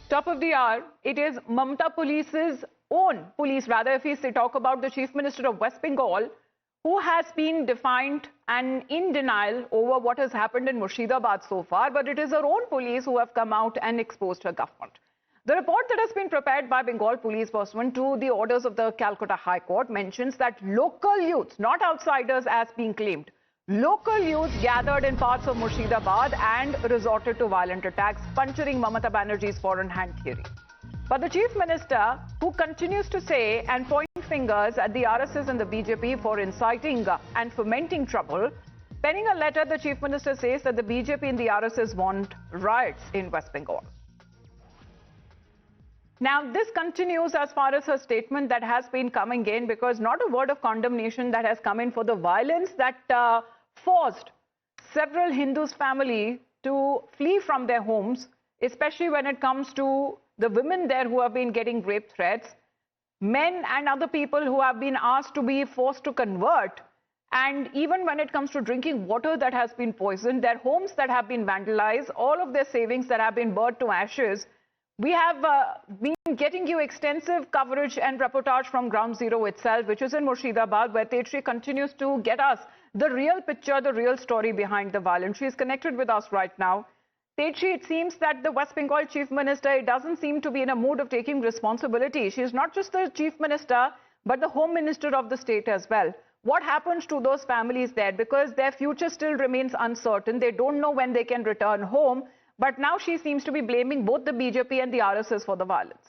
Top of the hour, it is Mamata Police's own police, rather, if we talk about the Chief Minister of West Bengal, who has been defiant and in denial over what has happened in Murshidabad so far, but it is her own police who have come out and exposed her government. The report that has been prepared by Bengal Police pursuant to the orders of the Calcutta High Court mentions that local youths, not outsiders as being claimed, local youths gathered in parts of Murshidabad and resorted to violent attacks, puncturing Mamata Banerjee's foreign hand theory. But the Chief Minister, who continues to say and point fingers at the RSS and the BJP for inciting and fomenting trouble, penning a letter, the Chief Minister says that the BJP and the RSS want riots in West Bengal. Now, this continues as far as her statement that has been coming in, because not a word of condemnation that has come in for the violence that forced several Hindus' family to flee from their homes, especially when it comes to the women there who have been getting rape threats, men and other people who have been asked to be forced to convert, and even when it comes to drinking water that has been poisoned, their homes that have been vandalized, all of their savings that have been burned to ashes. We have been getting you extensive coverage and reportage from Ground Zero itself, which is in Murshidabad, where Tetri continues to get us the real picture, the real story behind the violence. She is connected with us right now. Tetri, it seems that the West Bengal Chief Minister doesn't seem to be in a mood of taking responsibility. She is not just the Chief Minister, but the Home Minister of the state as well. What happens to those families there? Because their future still remains uncertain. They don't know when they can return home. But now she seems to be blaming both the BJP and the RSS for the violence.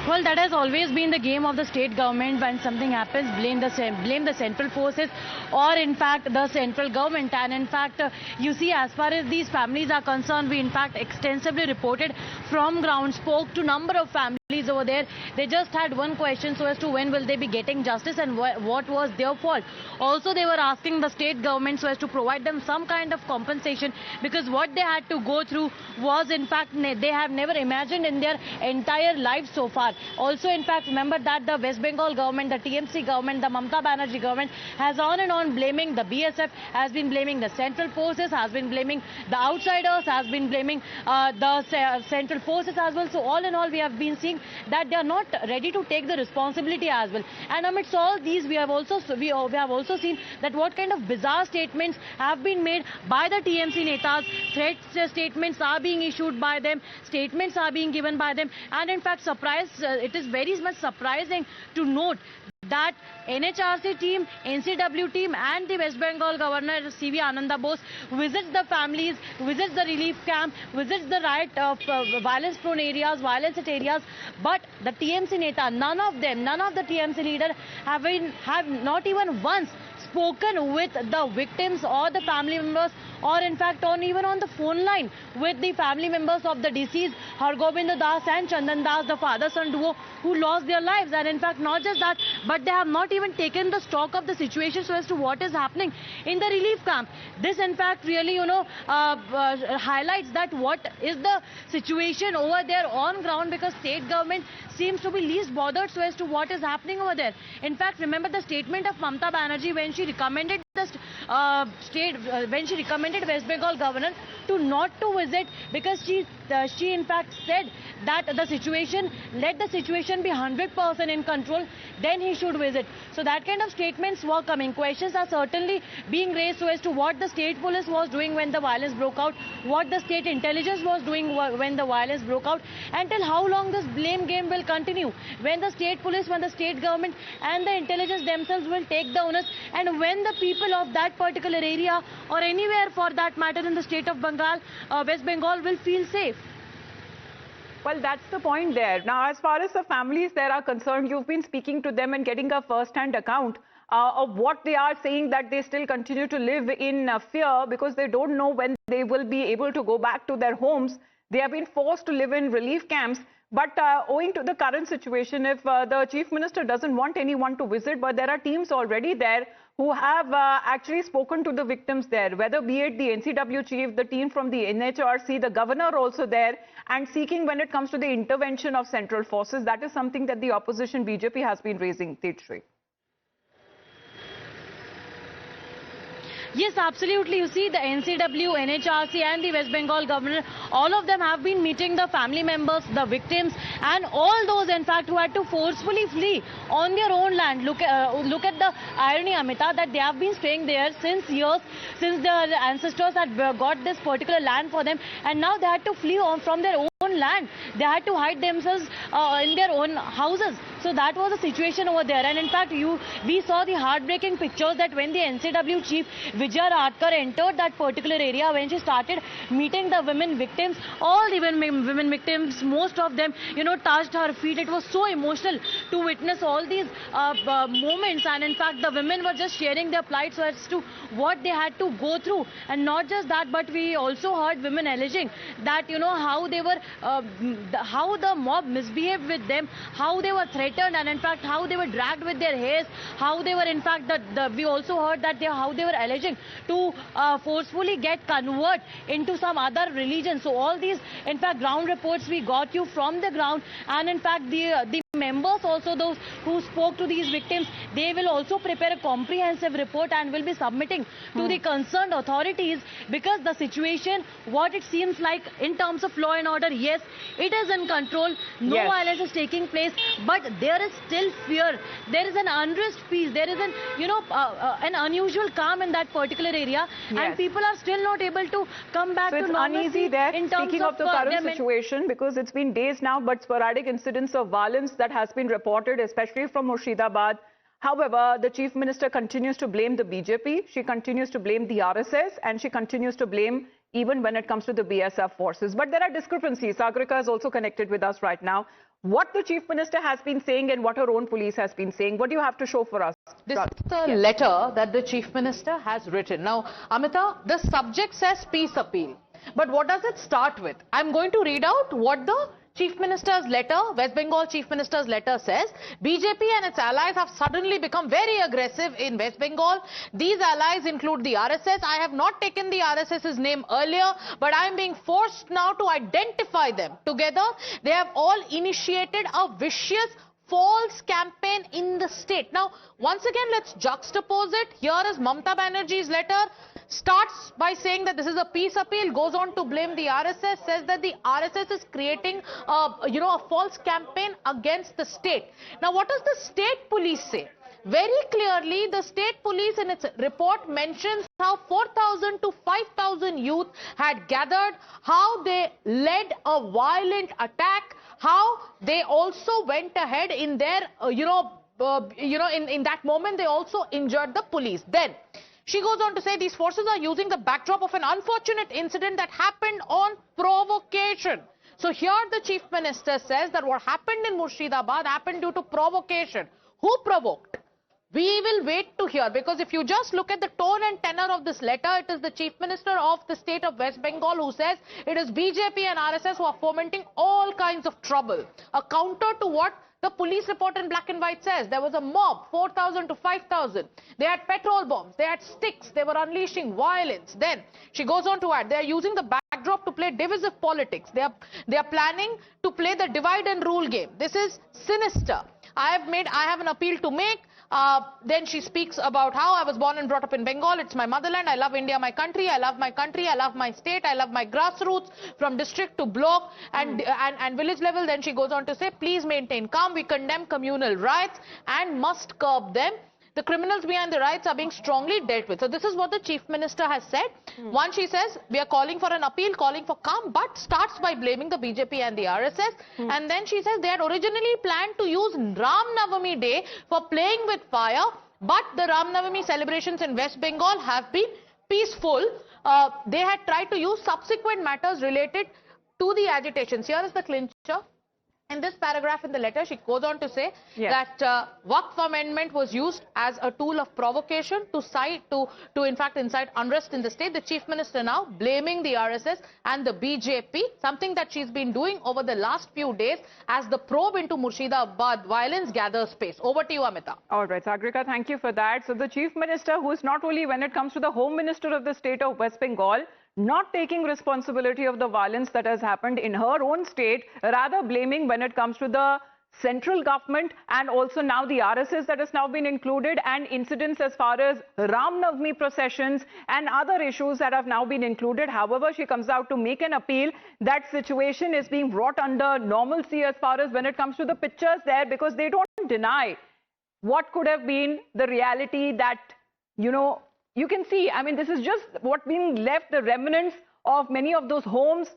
Well, that has always been the game of the state government. When something happens, blame the central forces or in fact the central government. And in fact, you see, as far as these families are concerned, we in fact extensively reported from ground, spoke to number of families over there. They just had one question, so as to when will they be getting justice and what was their fault. Also, they were asking the state government so as to provide them some kind of compensation, because what they had to go through was in fact they have never imagined in their entire life so far. Also, in fact, remember that the West Bengal government, the TMC government, the Mamata Banerjee government has on and on blaming the BSF, has been blaming the central forces, has been blaming the outsiders, has been blaming the central forces as well. So all in all, we have been seeing that they are not ready to take the responsibility as well. And amidst all these, we have also seen that what kind of bizarre statements have been made by the TMC netas. Threat statements are being issued by them, statements are being given by them, and in fact, it is very much surprising to note that NHRC team, NCW team and the West Bengal Governor C.V. Ananda Bose visits the families, visits the relief camp, visits the riot of violence-prone areas, violence-hit areas. But the TMC neta, none of the TMC leaders have not even once spoken with the victims or the family members, or in fact even on the phone line with the family members of the deceased Hargobind Das and Chandan Das, the father-son duo who lost their lives. And in fact, not just that, but they have not even taken the stock of the situation so as to what is happening in the relief camp. This in fact really, highlights that what is the situation over there on ground, because state government seems to be least bothered so as to what is happening over there. In fact, remember the statement of Mamata Banerjee when she recommended West Bengal governor to not to visit, because she in fact said that let the situation be 100% in control, then he should visit. So that kind of statements were coming. Questions are certainly being raised so as to what the state police was doing when the violence broke out, what the state intelligence was doing when the violence broke out, until how long this blame game will continue, when the state police, when the state government and the intelligence themselves will take the onus, and when the people of that particular area or anywhere for that matter in the state of West Bengal will feel safe. Well, that's the point there. Now, as far as the families there are concerned, you've been speaking to them and getting a first-hand account of what they are saying, that they still continue to live in fear because they don't know when they will be able to go back to their homes. They have been forced to live in relief camps. But owing to the current situation, if the Chief Minister doesn't want anyone to visit, but there are teams already there who have actually spoken to the victims there, whether be it the NCW chief, the team from the NHRC, the governor also there, and seeking when it comes to the intervention of central forces. That is something that the opposition BJP has been raising, Tetri. Yes, absolutely. You see, the NCW, NHRC and the West Bengal governor, all of them have been meeting the family members, the victims, and all those, in fact, who had to forcefully flee on their own land. Look at the irony, Amita, that they have been staying there since years, since their ancestors had got this particular land for them, and now they had to flee from their own land. They had to hide themselves in their own houses. So that was the situation over there. And in fact, we saw the heartbreaking pictures that when the NCW chief Vijay Radkar entered that particular area, when she started meeting the women victims, all the women victims, most of them, touched her feet. It was so emotional to witness all these moments. And in fact, the women were just sharing their plights as to what they had to go through. And not just that, but we also heard women alleging that, how they were, how the mob misbehaved with them, how they were threatened, and in fact how they were dragged with their hairs, how they were in fact we also heard that how they were alleging to forcefully get convert into some other religion. So all these in fact ground reports we got you from the ground, and in fact the members also, those who spoke to these victims, they will also prepare a comprehensive report and will be submitting to the concerned authorities, because the situation, what it seems like in terms of law and order, yes, it is in control, no violence is taking place, but there is still fear, there is an unrest peace, there is an unusual calm in that particular area, and people are still not able to come back to normalcy. Uneasy there, in terms speaking of the current situation, because it's been days now, but sporadic incidents of violence that has been reported, especially from Murshidabad. However, the Chief Minister continues to blame the BJP, she continues to blame the RSS, and she continues to blame even when it comes to the BSF forces. But there are discrepancies. Sagarika is also connected with us right now. What the Chief Minister has been saying and what her own police has been saying, what do you have to show for us? This is the letter that the Chief Minister has written. Now, Amita, the subject says peace appeal. But what does it start with? I'm going to read out what the Chief Minister's letter, West Bengal Chief Minister's letter says. BJP and its allies have suddenly become very aggressive in West Bengal. These allies include the RSS. I have not taken the RSS's name earlier, but I am being forced now to identify them. Together, they have all initiated a vicious false campaign in the state. Now, once again, let's juxtapose it. Here is Mamata Banerjee's letter. Starts by saying that this is a peace appeal, goes on to blame the RSS, says that the RSS is creating a false campaign against the state. Now, what does the state police say? Very clearly, the state police in its report mentions how 4,000 to 5,000 youth had gathered, how they led a violent attack, how they also went ahead in their, in that moment, they also injured the police. Then, she goes on to say these forces are using the backdrop of an unfortunate incident that happened on provocation. So here the Chief Minister says that what happened in Murshidabad happened due to provocation. Who provoked? We will wait to hear, because if you just look at the tone and tenor of this letter, it is the Chief Minister of the state of West Bengal who says it is BJP and RSS who are fomenting all kinds of trouble. A counter to what the police report in black and white says. There was a mob, 4,000 to 5,000. They had petrol bombs, they had sticks, they were unleashing violence. Then she goes on to add, they are using the backdrop to play divisive politics. They are planning to play the divide and rule game. This is sinister. I have an appeal to make. Then she speaks about how I was born and brought up in Bengal. It's my motherland. I love India, my country. I love my country. I love my state. I love my grassroots from district to block and village level. Then she goes on to say, please maintain calm. We condemn communal riots and must curb them. The criminals behind the riots are being strongly dealt with. So this is what the Chief Minister has said. One, she says, we are calling for an appeal, calling for calm, but starts by blaming the BJP and the RSS. And then she says they had originally planned to use Ram Navami Day for playing with fire, but the Ram Navami celebrations in West Bengal have been peaceful. They had tried to use subsequent matters related to the agitations. Here is the clincher. In this paragraph in the letter, she goes on to say that Waqf amendment was used as a tool of provocation to in fact incite unrest in the state. The Chief Minister now blaming the RSS and the BJP, something that she's been doing over the last few days as the probe into Murshidabad violence gathers pace. Over to you, Amita. All right, Sagarika, thank you for that. So the Chief Minister, who is not only when it comes to the Home Minister of the state of West Bengal, not taking responsibility of the violence that has happened in her own state, rather blaming when it comes to the central government and also now the RSS that has now been included, and incidents as far as Ram Navami processions and other issues that have now been included. However, she comes out to make an appeal that situation is being brought under normalcy as far as when it comes to the pictures there, because they don't deny what could have been the reality that, you can see. I mean, this is just what being left, the remnants of many of those homes,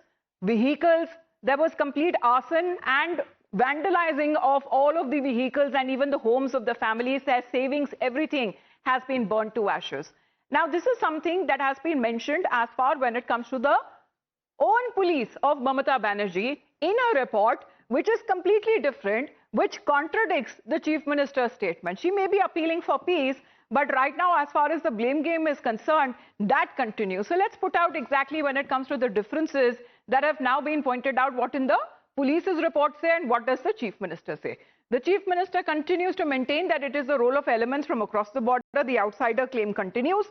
vehicles. There was complete arson and vandalizing of all of the vehicles and even the homes of the families. Their savings, everything has been burnt to ashes. Now, this is something that has been mentioned as far when it comes to the own police of Mamata Banerjee in a report which is completely different, which contradicts the Chief Minister's statement. She may be appealing for peace, but right now, as far as the blame game is concerned, that continues. So let's put out exactly when it comes to the differences that have now been pointed out, what in the police's report say and what does the Chief Minister say. The Chief Minister continues to maintain that it is the role of elements from across the border. The outsider claim continues.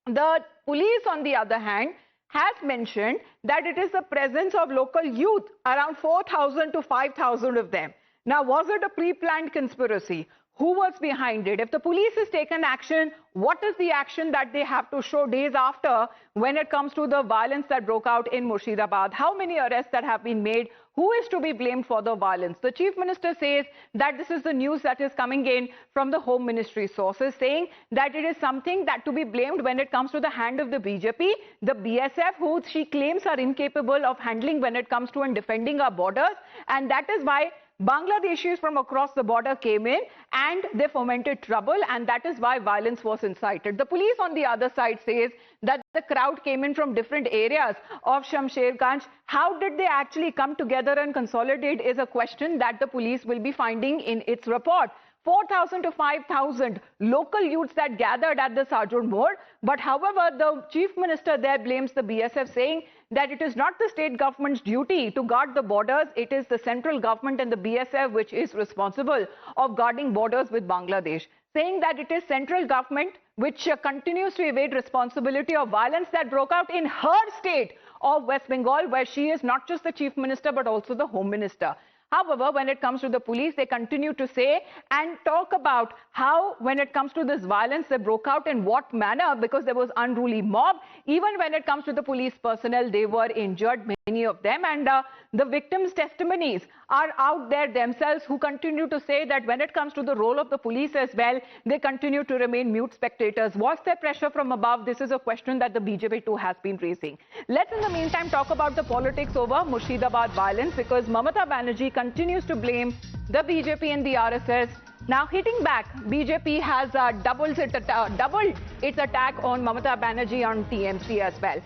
The police, on the other hand, has mentioned that it is the presence of local youth, around 4,000 to 5,000 of them. Now, was it a pre-planned conspiracy? Who was behind it? If the police has taken action, what is the action that they have to show days after when it comes to the violence that broke out in Murshidabad? How many arrests that have been made? Who is to be blamed for the violence? The Chief Minister says that this is the news that is coming in from the Home Ministry sources, saying that it is something that to be blamed when it comes to the hand of the BJP, the BSF, who she claims are incapable of handling when it comes to and defending our borders. And that is why Bangladeshis from across the border came in and they fomented trouble, and that is why violence was incited. The police on the other side says that the crowd came in from different areas of Shamsherganj. How did they actually come together and consolidate is a question that the police will be finding in its report. 4,000 to 5,000 local youths that gathered at the Sajur Mode. But however, the Chief Minister there blames the BSF, saying that it is not the state government's duty to guard the borders. It is the central government and the BSF which is responsible of guarding borders with Bangladesh, saying that it is central government which continues to evade responsibility of violence that broke out in her state of West Bengal, where she is not just the Chief Minister but also the Home Minister. However, when it comes to the police, they continue to say and talk about how, when it comes to this violence, they broke out in what manner, because there was unruly mob. Even when it comes to the police personnel, they were injured, many of them. And the victims' testimonies are out there themselves, who continue to say that when it comes to the role of the police as well, they continue to remain mute spectators. Was there pressure from above? This is a question that the BJP too has been raising. Let's in the meantime talk about the politics over Murshidabad violence, because Mamata Banerjee continues to blame the BJP and the RSS. Now hitting back, BJP has doubled its attack on Mamata Banerjee on TMC as well.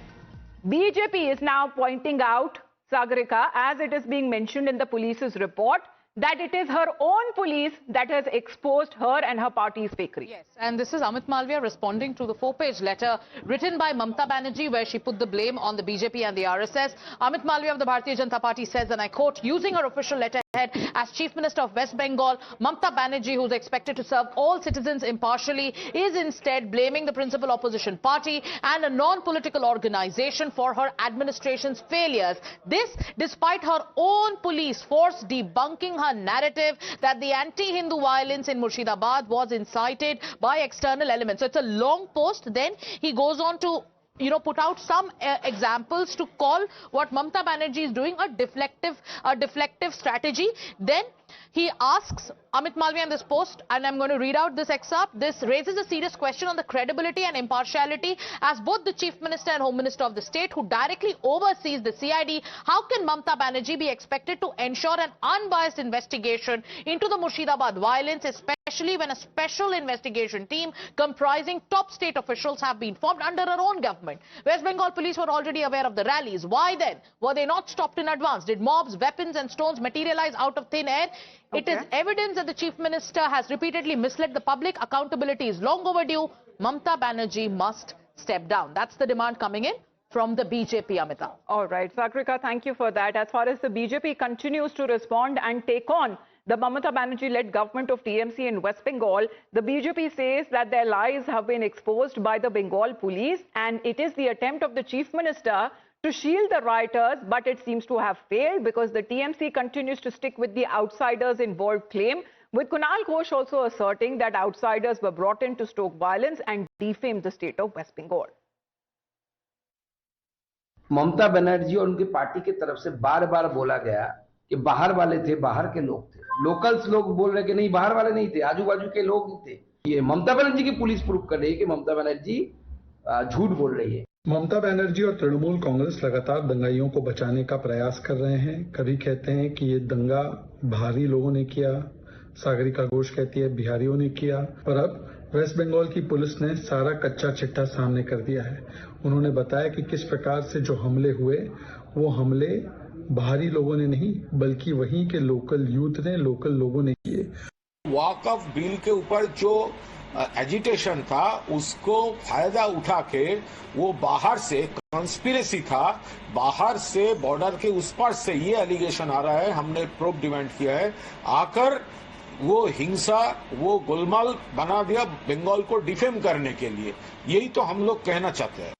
BJP is now pointing out, Sagarika, as it is being mentioned in the police's report, that it is her own police that has exposed her and her party's fakery. Yes, and this is Amit Malviya responding to the 4-page letter written by Mamata Banerjee, where she put the blame on the BJP and the RSS. Amit Malviya of the Bharatiya Janata Party says, and I quote, using her official letterhead as Chief Minister of West Bengal, Mamata Banerjee, who is expected to serve all citizens impartially, is instead blaming the principal opposition party and a non-political organization for her administration's failures. This, despite her own police force debunking her narrative that the anti-Hindu violence in Murshidabad was incited by external elements. So it's a long post. Then he goes on to put out some examples to call what Mamata Banerjee is doing a deflective strategy. Then he asks Amit Malviya in this post, and I'm going to read out this excerpt. This raises a serious question on the credibility and impartiality as both the Chief Minister and Home Minister of the state, who directly oversees the CID. How can Mamata Banerjee be expected to ensure an unbiased investigation into the Murshidabad violence, especially when a special investigation team comprising top state officials have been formed under her own government? West Bengal police were already aware of the rallies. Why then were they not stopped in advance? Did mobs, weapons and stones materialize out of thin air? It is evidence that the Chief Minister has repeatedly misled the public. Accountability is long overdue. Mamata Banerjee must step down. That's the demand coming in from the BJP, Amita. All right, Sagrika, thank you for that. As far as the BJP continues to respond and take on the Mamata Banerjee-led government of TMC in West Bengal, the BJP says that their lies have been exposed by the Bengal police, and it is the attempt of the Chief Minister to shield the rioters, but it seems to have failed because the TMC continues to stick with the outsiders involved claim, with Kunal Ghosh also asserting that outsiders were brought in to stoke violence and defame the state of West Bengal. Mamata Banerjee और उनकी party की तरफ से बार बार बोला गया कि बाहर वाले थे, बाहर के लोग थे। लोकल्स लोग बोल रहे कि नहीं, बाहर वाले नहीं थे, आजू बाजू के लोग ही थे। ये ममता बनर्जी की पुलिस प्रूफ कर रही है कि ममता बनर्जी झूठ बोल रही है। ममता बनर्जी और तृणमूल कांग्रेस लगातार दंगाइयों को बचाने का प्रयास कर रहे हैं। कभी कहते हैं कि ये दंगा बाहरी लोगों ने किया, सागरिका घोष कहती है बिहारियों ने किया, पर अब वेस्ट बंगाल की पुलिस ने सारा कच्चा चिट्ठा सामने कर दिया है। उन्होंने बताया कि किस प्रकार से जो हमले हुए वो हमले बाहरी लोगों ने नहीं बल्कि वहीं के लोकल यूथ ने, लोकल लोगों ने किए। वॉकअप बिल के ऊपर जो एजिटेशन था उसको फायदा उठा के वो बाहर से कॉन्स्पिरेसी था, बाहर से बॉर्डर के उस पार से ये एलिगेशन आ रहा है, हमने प्रूफ डिमांड किया है, आकर वो हिंसा, वो गोलमाल बना दिया बंगाल को डिफेम करने के लिए। यही तो हम लोग कहना चाहते हैं।